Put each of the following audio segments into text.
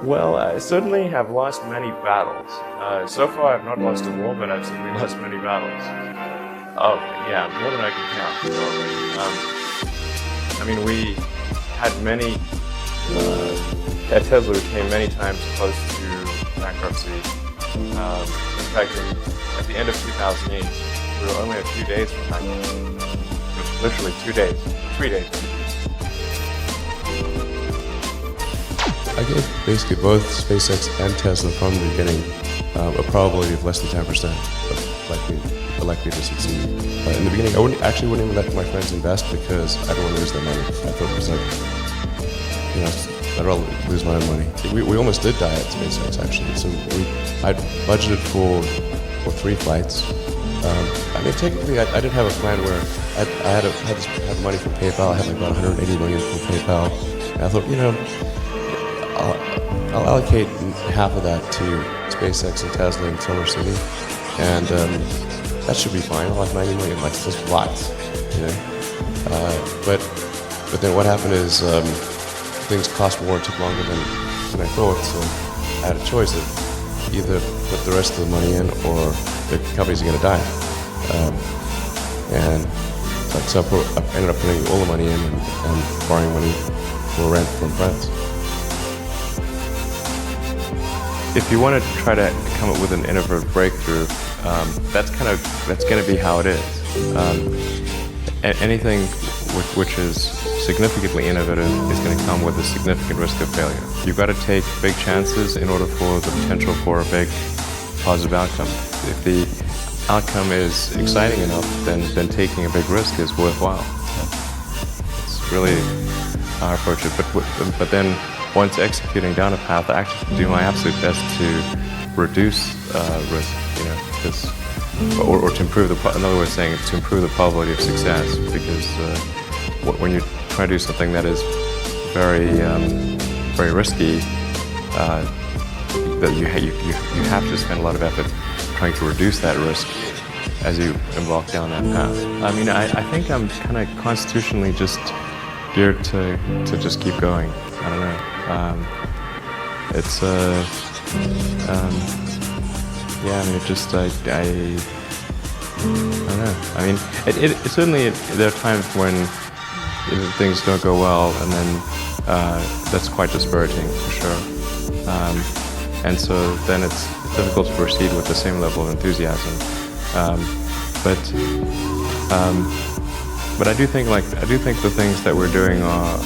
Well, I certainly have lost many battles. So far, I've not lost a war, but I've certainly lost many battles. Oh, yeah, more than I can count, probably. I mean, we had many, at Tesla, we came many times close to bankruptcy. In fact, at the end of 2008, we were only a few days from bankruptcy. Literally 2 days, 3 days. I gave basically both SpaceX and Tesla from the beginning a probability of less than 10% of likely to succeed. In the beginning, I wouldn't even let my friends invest because I don't want to lose their money. I thought it was like, I'd rather lose my own money. We almost did die at SpaceX actually. So I'd budgeted for 3 flights. I mean, technically, I didn't have a plan where I had money from PayPal. I had like about 180 million from PayPal. And I thought, I'll allocate half of that to SpaceX and Tesla and Solar City, and that should be fine. I'll have 90 million, like just lots, But then what happened is things cost more and took longer than I thought. So I had a choice of either put the rest of the money in or the companies are going to die. And so I ended up putting all the money in and borrowing money for rent from friends. If you want to try to come up with an innovative breakthrough, that's going to be how it is. Anything which is significantly innovative is going to come with a significant risk of failure. You've got to take big chances in order for the potential for a big positive outcome. If the outcome is exciting enough, then taking a big risk is worthwhile. It's really how I approach it. But then, once executing down a path, I actually do my absolute best to reduce risk, or to improve another way of saying it, to improve the probability of success. Because when you try to do something that is very, very risky, that you have to spend a lot of effort trying to reduce that risk as you embark down that path. I mean, I think I'm kind of constitutionally just geared to just keep going. I don't know. I don't know. I mean, it certainly, there are times when things don't go well, and then that's quite discouraging, for sure. And so then it's difficult to proceed with the same level of enthusiasm. But I do think the things that we're doing are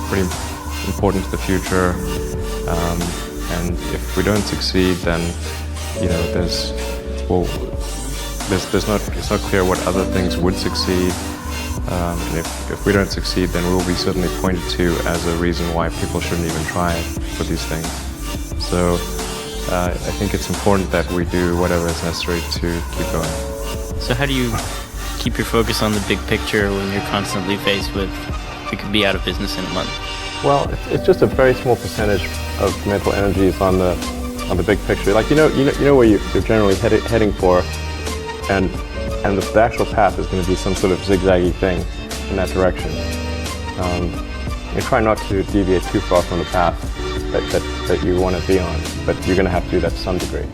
pretty important to the future, and if we don't succeed, then it's not clear what other things would succeed, and if we don't succeed, then we'll be certainly pointed to as a reason why people shouldn't even try for these things. So I think it's important that we do whatever is necessary to keep going. So how do you keep your focus on the big picture when you're constantly faced with we could be out of business in a month? Well, it's just a very small percentage of mental energy is on the big picture. Like you know where you're generally heading for, and the actual path is going to be some sort of zigzaggy thing in that direction. You try not to deviate too far from the path that you want to be on, but you're going to have to do that to some degree.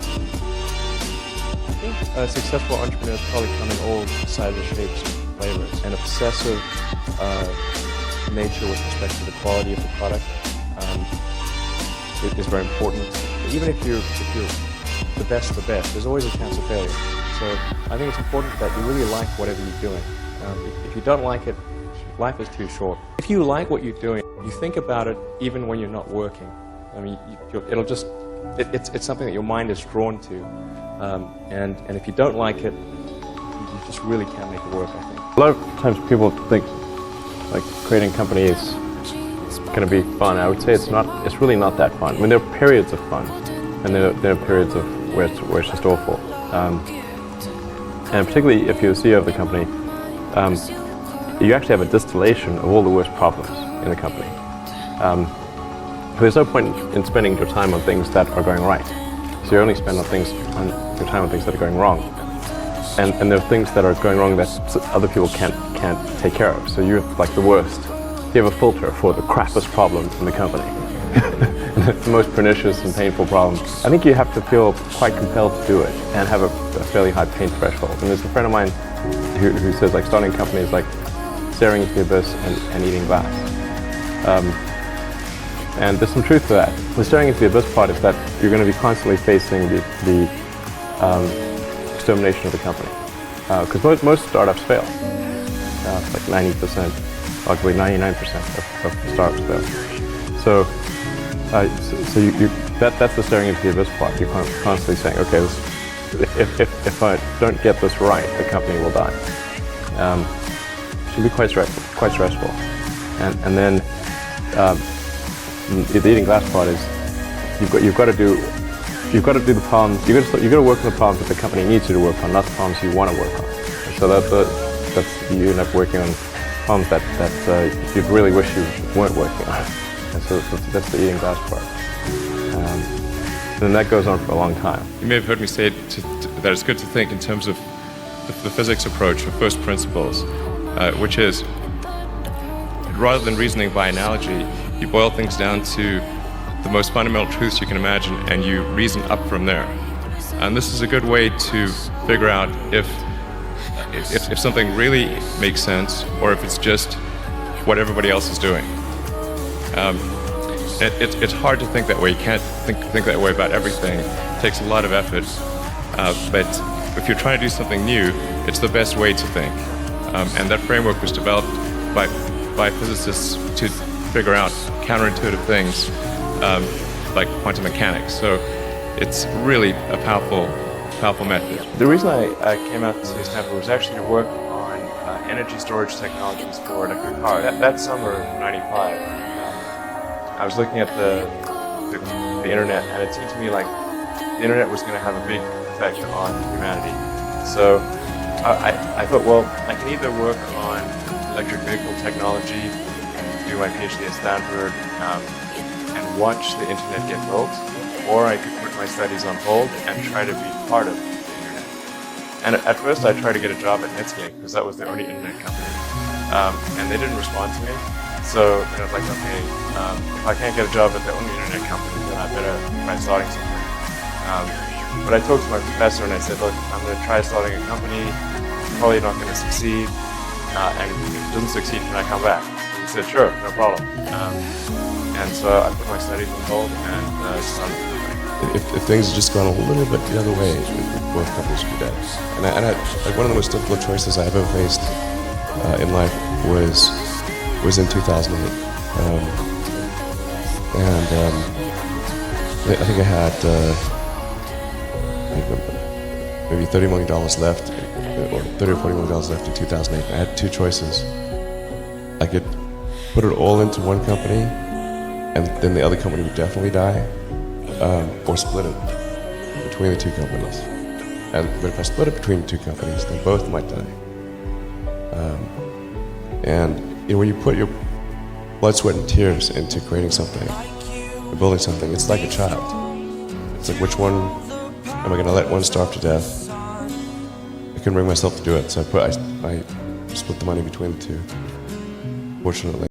Successful entrepreneurs probably come in all sizes, shapes, and flavors. An obsessive nature with respect to the quality of the product is very important. Even if you're the best, there's always a chance of failure. So I think it's important that you really like whatever you're doing. If you don't like it, life is too short. If you like what you're doing, you think about it even when you're not working. I mean, it's something that your mind is drawn to. And if you don't like it, you just really can't make it work, I think. A lot of times people think like creating a company is going to be fun. I would say it's really not that fun. I mean, there are periods of fun, and there are periods of where it's just awful. And particularly if you're the CEO of the company, you actually have a distillation of all the worst problems in the company. There's no point in spending your time on things that are going right. So you only spend your time on things that are going wrong. And there are things that are going wrong that other people can't take care of. So you're like the worst. You have a filter for the crappiest problems in the company. the most pernicious and painful problem. I think you have to feel quite compelled to do it and have a fairly high pain threshold. And there's a friend of mine who says like starting a company is like staring into the abyss and eating glass. And there's some truth to that. The staring into the abyss part is that you're going to be constantly facing the extermination of the company. Because most startups fail. Like 90%, arguably 99% of startups fail. So that's the staring into the abyss part. You're constantly saying, okay, if I don't get this right, the company will die. It should be quite stressful. And then the eating glass part is you've got to do the problems. You've got to work on the problems that the company needs you to work on, not the problems you want to work on. And so that's you end up working on problems that you'd really wish you weren't working on. And so that's the eating glass part. And that goes on for a long time. You may have heard me say that it's good to think in terms of the physics approach of first principles, which is rather than reasoning by analogy, you boil things down to the most fundamental truths you can imagine and you reason up from there. And this is a good way to figure out if something really makes sense or if it's just what everybody else is doing. It's hard to think that way. You can't think that way about everything. It takes a lot of effort. But if you're trying to do something new, it's the best way to think. And that framework was developed by physicists to figure out counterintuitive things like quantum mechanics. So it's really a powerful method. The reason I came out to Stanford was actually to work on energy storage technologies for electric cars. That summer of '95, I was looking at the internet, and it seemed to me like the internet was going to have a big effect on humanity. So I thought, well, I can either work on electric vehicle technology, do my PhD at Stanford, and watch the internet get built, or I could put my studies on hold and try to be part of the internet. And at first I tried to get a job at Netscape, because that was the only internet company, and they didn't respond to me. So I was like, okay, if I can't get a job at the only internet company, then I better try starting something. But I talked to my professor and I said, look, I'm going to try starting a company, probably not going to succeed, and if it doesn't succeed, can I come back? He said, sure, no problem. And so I put my studies on hold and started the company. If things had just gone a little bit the other way, both companies would be dead. And like one of the most difficult choices I've ever faced in life was in 2008. I think I had maybe $30 million left, or $30 or $40 million left in 2008. I had two choices. I could put it all into one company, and then the other company would definitely die, or split it between the two companies. But if I split it between the two companies, then both might die. And when you put your blood, sweat, and tears into creating something, or building something, it's like a child. It's like, which one am I going to let one starve to death? I couldn't bring myself to do it, so I split the money between the two, fortunately.